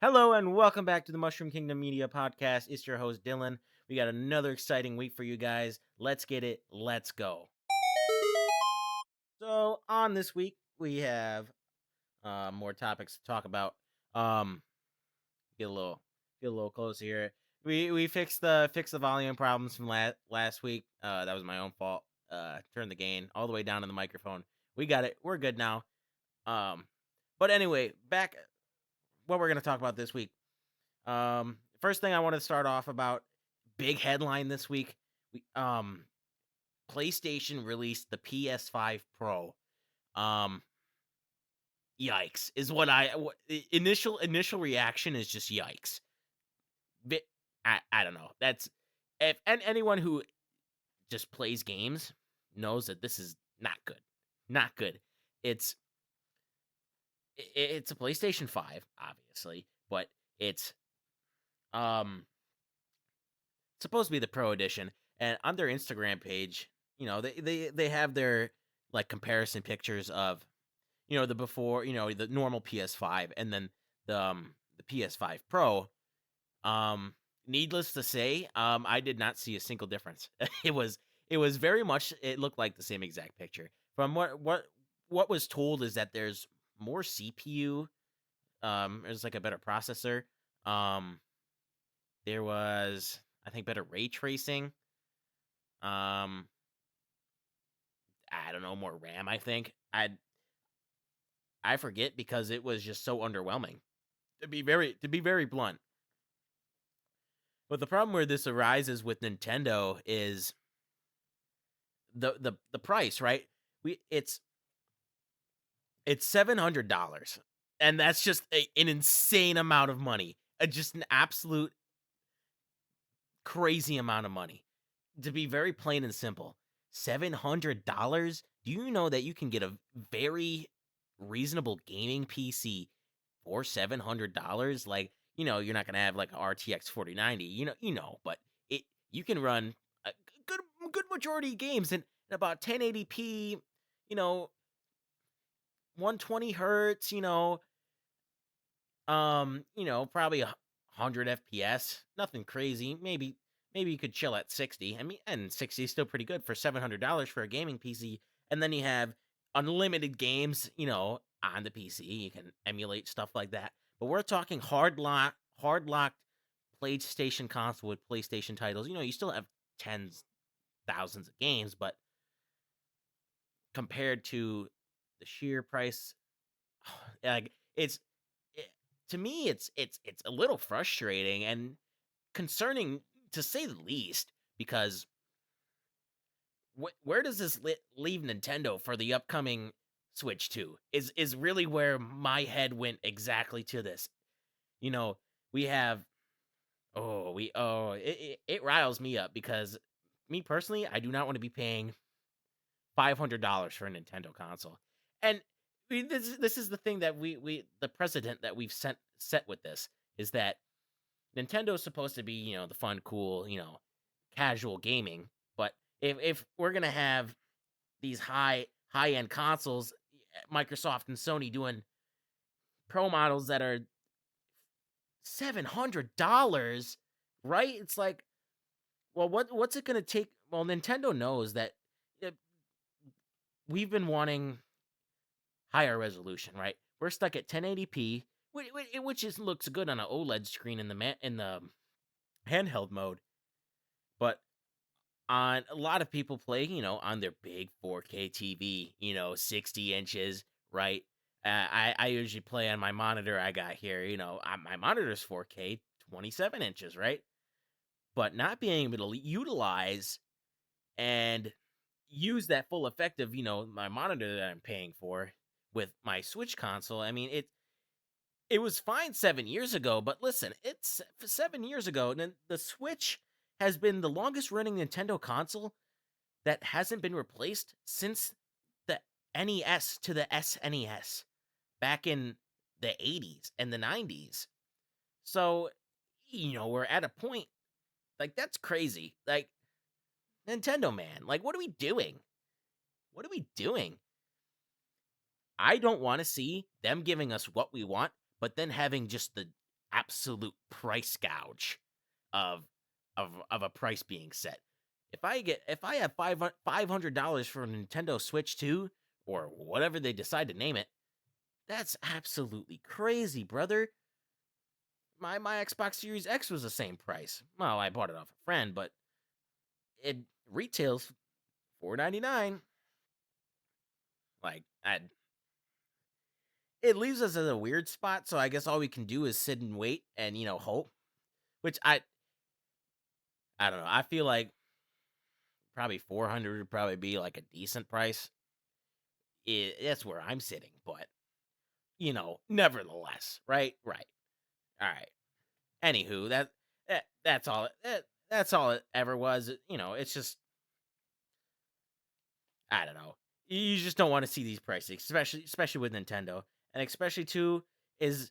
Hello and welcome back to the Mushroom Kingdom Media Podcast. It's your host Dylan. We got another exciting week for you guys. Let's get it. Let's go. So on this week we have more topics to talk about. Um, get a little close here. We fixed the volume problems from last week. That was my own fault. Turned the gain all the way down to the microphone. We got it. We're good now. Um, but anyway, back what we're gonna talk about this week. First thing I want to start off about big headline this week. We PlayStation released the PS5 Pro. Um, Yikes is initial reaction is just yikes. I don't know. That's if and anyone who just plays games knows that this is not good. Not good. It's it's a PlayStation 5, obviously, but it's um supposed to be the Pro Edition, and on their Instagram page, they have their like comparison pictures of the before, the normal PS5 and then the PS5 Pro. Um, Needless to say, I did not see a single difference. It was very much it looked like the same exact picture. From what was told is that there's more CPU. There's like a better processor. Um, there was I think better ray tracing. Um, I don't know, more RAM, I think. I forget because it was just so underwhelming. To be very blunt. But the problem where this arises with Nintendo is the price, right? It's $700. And that's just an insane amount of money. Just an absolute crazy amount of money. To be very plain and simple, $700. Do you know that you can get a very reasonable gaming PC for $700? Like, you're not gonna have like a RTX 4090, but it you can run a good majority of games in about 1080p, you know, 120 hertz, probably 100 FPS, nothing crazy. Maybe you could chill at 60. I mean, and 60 is still pretty good for $700 for a gaming PC. And then you have unlimited games, on the PC. You can emulate stuff like that. But we're talking hard locked PlayStation console with PlayStation titles. You still have tens, thousands of games, but compared to the sheer price, like it, to me, it's a little frustrating and concerning to say the least, because where does this leave Nintendo for the upcoming Switch 2? Is really where my head went exactly to this. You know, we have it riles me up because me personally, I do not want to be paying $500 for a Nintendo console. And this is the thing that the precedent that we've set with this is that Nintendo's supposed to be, the fun, cool, casual gaming. But if we're gonna have these high end consoles, Microsoft and Sony doing pro models that are $700, right? It's like, well, what's it gonna take? Well, Nintendo knows that uh, we've been wanting higher resolution, right? We're stuck at 1080p, which is looks good on an OLED screen in the handheld mode, but on a lot of people play, on their big 4K TV, 60 inches, right? I usually play on my monitor I got here, my monitor's 4K, 27 inches, right? But not being able to utilize and use that full effect of, my monitor that I'm paying for with my Switch console. I mean, it was fine 7 years ago, but listen, it's 7 years ago, and then the Switch has been the longest running Nintendo console that hasn't been replaced since the NES to the SNES back in the 80s and the 90s. So, we're at a point like that's crazy. Like, Nintendo, man, like, what are we doing? What are we doing? I don't want to see them giving us what we want, but then having just the absolute price gouge of of a price being set. If I have $500 for a Nintendo Switch 2 or whatever they decide to name it, that's absolutely crazy, brother. My Xbox Series X was the same price. Well, I bought it off a friend, but it retails $499. Like, it leaves us in a weird spot. So I guess all we can do is sit and wait and hope. Which I don't know. I feel like probably 400 would probably be like a decent price. That's where I'm sitting, but nevertheless, right? Right. All right. Anywho, that's all that's all it ever was. It's just I don't know. You just don't want to see these prices, especially with Nintendo, and especially too is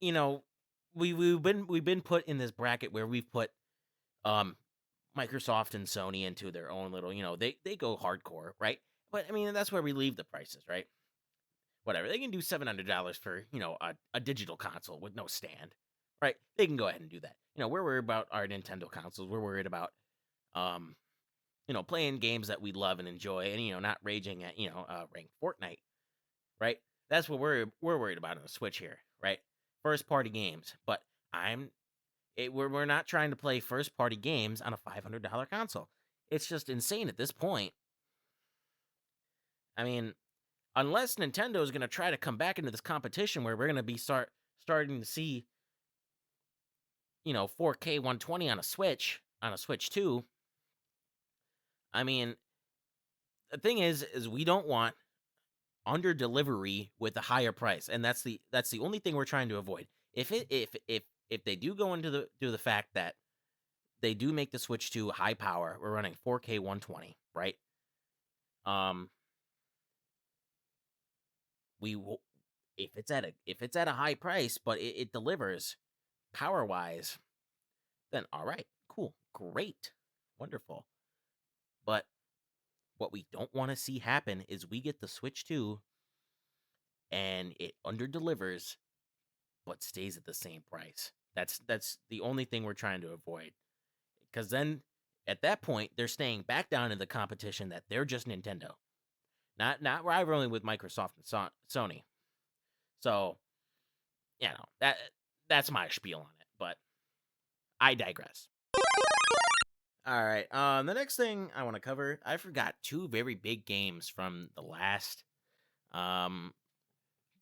you know we've been put in this bracket where we've put um Microsoft and Sony into their own little, they go hardcore, right? But I mean, that's where we leave the prices, right? Whatever. They can do $700 for, a digital console with no stand, right? They can go ahead and do that. We're worried about our Nintendo consoles. We're worried about, um, playing games that we love and enjoy and, not raging at, ranked Fortnite, right? That's what we're worried about on the Switch here, right? First party games. But we're not trying to play first party games on a $500 console. It's just insane at this point. I mean, unless Nintendo is going to try to come back into this competition where we're going to be starting to see 4K 120 on a Switch 2. I mean, the thing is we don't want under delivery with a higher price, and that's the only thing we're trying to avoid. If they do go into the fact that they do make the Switch 2 high power, we're running 4K 120, right? We will, if it's at a high price, but it delivers power wise, then all right, cool, great, wonderful. But what we don't want to see happen is we get the Switch 2 and it under delivers but stays at the same price. That's the only thing we're trying to avoid. Because then at that point they're staying back down in the competition that they're just Nintendo. Not rivaling with Microsoft and Sony. So, that's my spiel on it, but I digress. All right. The next thing I want to cover, I forgot two very big games from the last, um,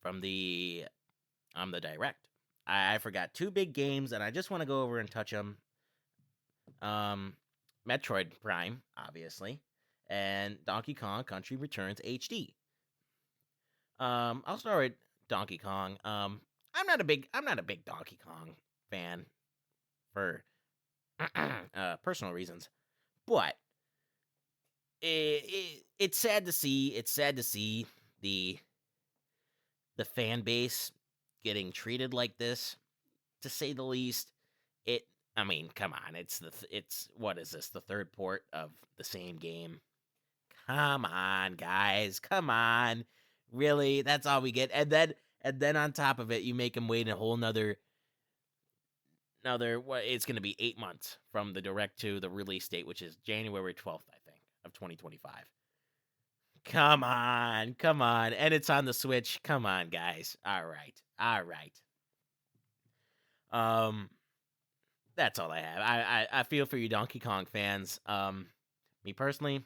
from the direct. I forgot two big games, and I just want to go over and touch them. Um, Metroid Prime, obviously, and Donkey Kong Country Returns HD. I'll start with Donkey Kong. I'm not a big Donkey Kong fan for personal reasons, but it's sad to see. It's sad to see the fan base getting treated like this, to say the least. It. I mean, come on. It's what is this? The third port of the same game. Come on, guys. Come on. Really? That's all we get. And then on top of it, you make them wait a whole another what it's going to be 8 months from the direct to the release date, which is January 12th, I think, of 2025. Come on. Come on. And it's on the Switch. Come on, guys. All right. All right. Um that's all I have. I feel for you Donkey Kong fans. Me personally,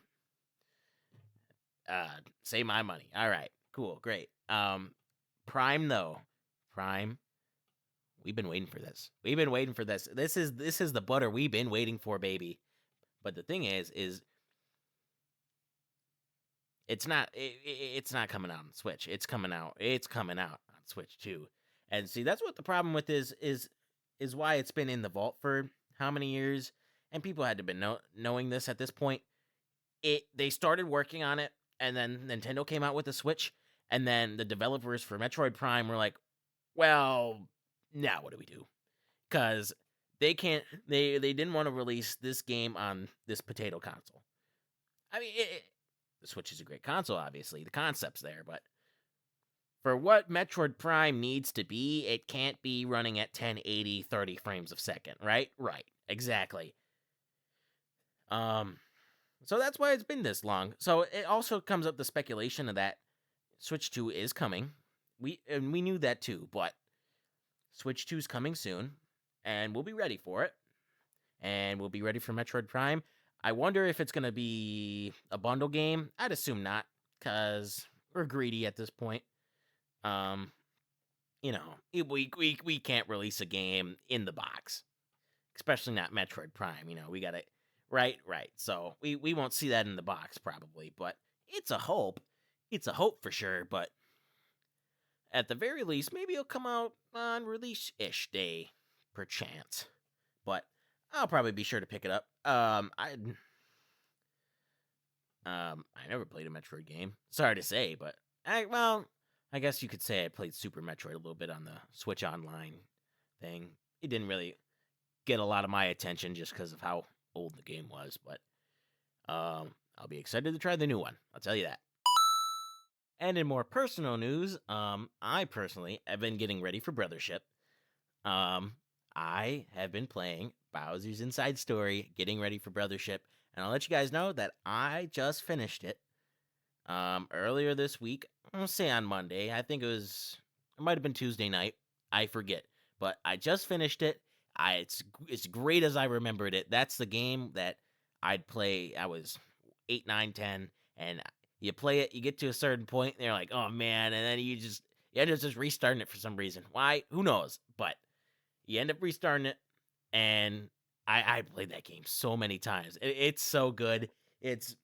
save my money. All right. Cool. Great. Prime though. Prime, we've been waiting for this. We've been waiting for this. This is the butter we've been waiting for, baby. But the thing is it's not coming out on Switch. It's coming out. It's coming out on Switch too. And see, that's what the problem with is why it's been in the vault for how many years, and people had to been knowing this at this point. They started working on it, and then Nintendo came out with the Switch, and then the developers for Metroid Prime were like, "Well, now what do we do?" Because they can't. They didn't want to release this game on this potato console. I mean, the Switch is a great console, obviously. The concept's there, but For what Metroid Prime needs to be, it can't be running at 1080, 30 frames a second, right? Right, exactly. So that's why it's been this long. So it also comes up the speculation of that Switch 2 is coming. We knew that too, but Switch 2 is coming soon, and we'll be ready for it. And we'll be ready for Metroid Prime. I wonder if it's going to be a bundle game. I'd assume not, because we're greedy at this point. We can't release a game in the box, especially not Metroid Prime. We got to, right. So we won't see that in the box probably, but it's a hope. It's a hope for sure, but at the very least, maybe it'll come out on release-ish day, perchance. But I'll probably be sure to pick it up. I never played a Metroid game. Sorry to say, but I guess you could say I played Super Metroid a little bit on the Switch Online thing. It didn't really get a lot of my attention just because of how old the game was, but I'll be excited to try the new one. I'll tell you that. And in more personal news, I personally have been getting ready for Brothership. I have been playing Bowser's Inside Story, getting ready for Brothership, and I'll let you guys know that I just finished it. Earlier this week, I'll say on Monday. I think it might have been Tuesday night. I forget, but I just finished it. It's great as I remembered it. That's the game that I'd play. I was 8, 9, 10, and you play it. You get to a certain point, and you're like, oh man, and then you end up just restarting it for some reason. Why? Who knows? But you end up restarting it, and I played that game so many times. It's so good. It's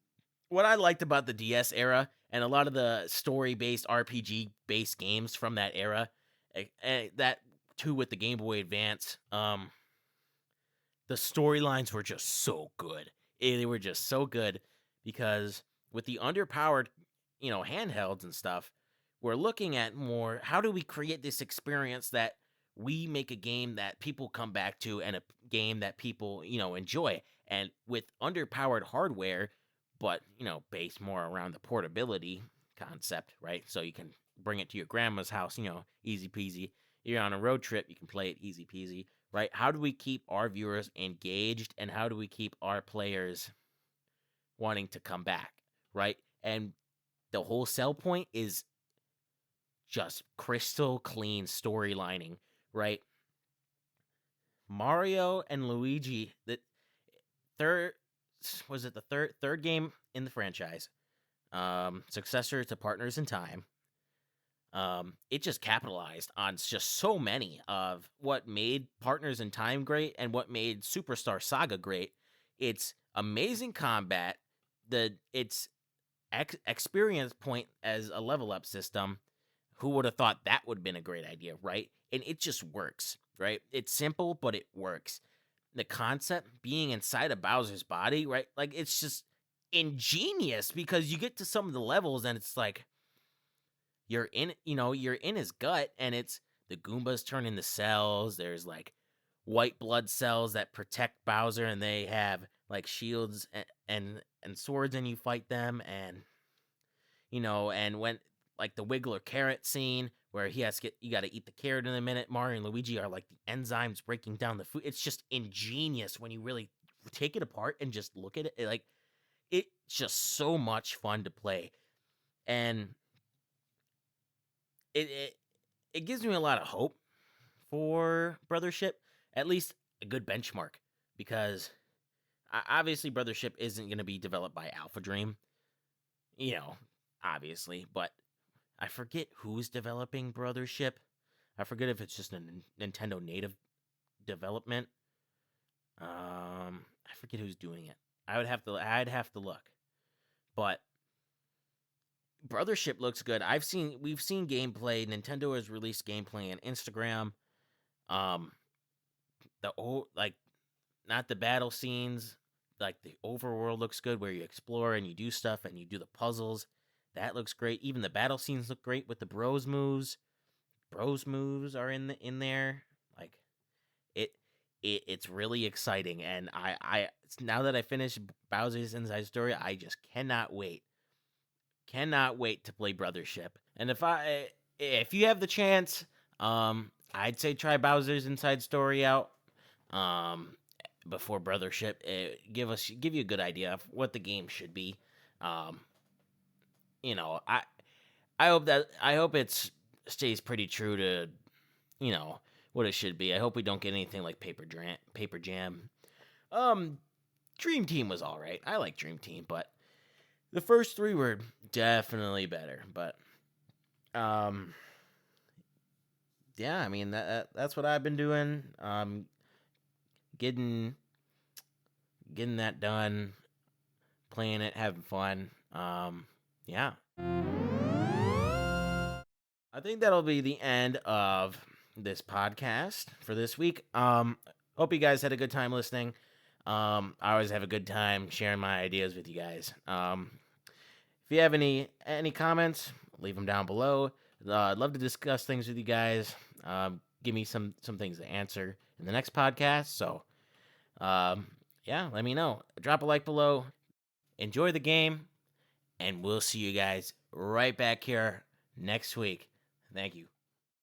what I liked about the DS era and a lot of the story-based RPG-based games from that era. That too with the Game Boy Advance. The storylines were just so good. They were just so good because with the underpowered, handhelds and stuff, we're looking at more, how do we create this experience that we make a game that people come back to and a game that people, enjoy. And with underpowered hardware, but, based more around the portability concept, right? So you can bring it to your grandma's house, easy peasy. You're on a road trip, you can play it easy peasy, right? How do we keep our viewers engaged and how do we keep our players wanting to come back, right? And the whole sell point is just crystal clean storylining, right? Mario and Luigi, the third game in the franchise, successor to Partners in Time. It just capitalized on just so many of what made Partners in Time great and what made Superstar Saga great. It's amazing combat, its experience point as a level up system. Who would have thought that would have been a great idea, right? And it just works, right? It's simple, but it works. The concept being inside of Bowser's body, right? Like, it's just ingenious because you get to some of the levels and it's like you're in his gut and it's the Goombas turn into cells. There's like white blood cells that protect Bowser and they have like shields and swords and you fight them and and when like the Wiggler carrot scene where you got to eat the carrot in a minute. Mario and Luigi are like the enzymes breaking down the food. It's just ingenious when you really take it apart and just look at it. It's just so much fun to play, and it gives me a lot of hope for Brothership. At least a good benchmark because obviously Brothership isn't going to be developed by Alpha Dream, obviously, but I forget who's developing Brothership. I forget if it's just a Nintendo native development. I forget who's doing it. I'd have to look. But Brothership looks good. We've seen gameplay. Nintendo has released gameplay on Instagram. Not the battle scenes, like the overworld looks good where you explore and you do stuff and you do the puzzles. That looks great. Even the battle scenes look great with the bros moves. Bros moves are in there. Like it's really exciting, and I now that I finished Bowser's Inside Story, I just cannot wait to play Brothership. And if I if you have the chance, I'd say try Bowser's Inside Story out. Um, before Brothership, give you a good idea of what the game should be. Um, you know, I hope it's stays pretty true to you know what it should be. I hope we don't get anything like Paper Jam. Um, Dream Team was all right. I like Dream Team, but the first three were definitely better. But um, yeah, I mean that's what I've been doing. Getting getting that done, playing it, having fun. Yeah. I think that'll be the end of this podcast for this week. Hope you guys had a good time listening. I always have a good time sharing my ideas with you guys. If you have any comments, leave them down below. I'd love to discuss things with you guys. Give me some things to answer in the next podcast. So, yeah, let me know. Drop a like below. Enjoy the game, and we'll see you guys right back here next week. Thank you.